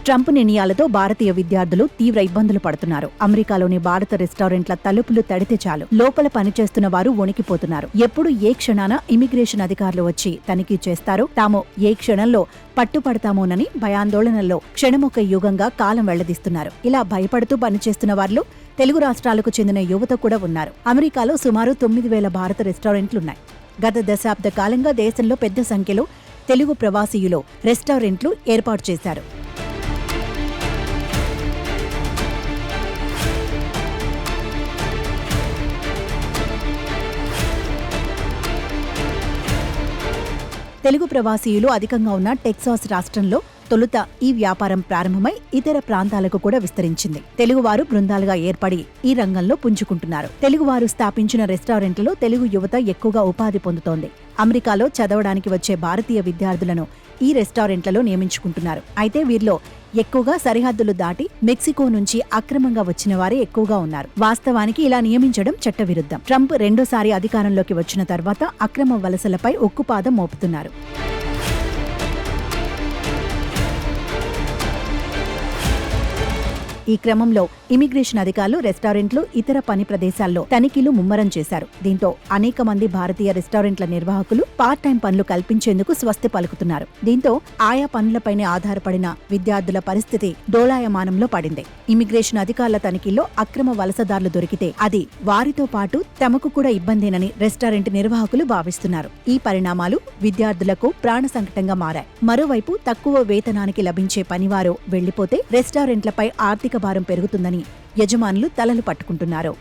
Trump నిర్ణయాలతో భారతీయ విద్యార్థులు తీవ్ర ఇబ్బందులు పడుతున్నారు. అమెరికాలోని భారత రెస్టారెంట్ల తలుపులు తడితే చాలు లోపల పనిచేస్తున్న వారు వణికిపోతున్నారు. ఎప్పుడు ఏ క్షణాన ఇమిగ్రేషన్ అధికారులు వచ్చి తనిఖీ చేస్తారో, తాము ఏ క్షణంలో పట్టుపడతామోనని భయాందోళనల్లో క్షణమొక యుగంగా కాలం వెళ్లదీస్తున్నారు. ఇలా భయపడుతూ పనిచేస్తున్న వారిలో తెలుగు రాష్ట్రాలకు చెందిన యువత కూడా ఉన్నారు. అమెరికాలో సుమారు 9,000 భారత రెస్టారెంట్లున్నాయి. గత దశాబ్ద కాలంగా దేశంలో పెద్ద సంఖ్యలో తెలుగు ప్రవాసీయులు రెస్టారెంట్లు ఏర్పాటు చేశారు. తెలుగు ప్రవాసీయులు అధికంగా ఉన్న టెక్సాస్ రాష్ట్రంలో తొలుత ఈ వ్యాపారం ప్రారంభమై ఇతర ప్రాంతాలకు కూడా విస్తరించింది. తెలుగువారు బృందాలుగా ఏర్పడి ఈ రంగంలో పుంజుకుంటున్నారు. తెలుగువారు స్థాపించిన రెస్టారెంట్లలో తెలుగు యువత ఎక్కువగా ఉపాధి పొందుతోంది. అమెరికాలో చదవడానికి వచ్చే భారతీయ విద్యార్థులను ఈ రెస్టారెంట్లలో నియమించుకుంటున్నారు. అయితే వీరిలో ఎక్కువగా సరిహద్దులు దాటి మెక్సికో నుంచి అక్రమంగా వచ్చిన వారే ఎక్కువగా ఉన్నారు. వాస్తవానికి ఇలా నియమించడం చట్టవిరుద్ధం. ట్రంప్ రెండోసారి అధికారంలోకి వచ్చిన తర్వాత అక్రమ వలసలపై ఉక్కుపాదం మోపుతున్నారు. ఈ క్రమంలో ఇమిగ్రేషన్ అధికారులు రెస్టారెంట్లు, ఇతర పని ప్రదేశాల్లో తనిఖీలు ముమ్మరం చేశారు. దీంతో అనేక మంది భారతీయ రెస్టారెంట్ల నిర్వాహకులు పార్ట్ టైం పనులు కల్పించేందుకు స్వస్తి పలుకుతున్నారు. దీంతో ఆయా పనులపైనే ఆధారపడిన విద్యార్థుల పరిస్థితి డోలాయమానంలో పడింది. ఇమిగ్రేషన్ అధికారుల తనిఖీల్లో అక్రమ వలసదారులు దొరికితే అది వారితో పాటు తమకు కూడా ఇబ్బందేనని రెస్టారెంట్ నిర్వాహకులు భావిస్తున్నారు. ఈ పరిణామాలు విద్యార్థులకు ప్రాణ సంకటంగా మారాయి. మరోవైపు తక్కువ వేతనానికి లభించే పనివారు వెళ్లిపోతే రెస్టారెంట్లపై ఆర్థిక భారం పెరుగుతుందని యజమానులు తలలు పట్టుకుంటున్నారు.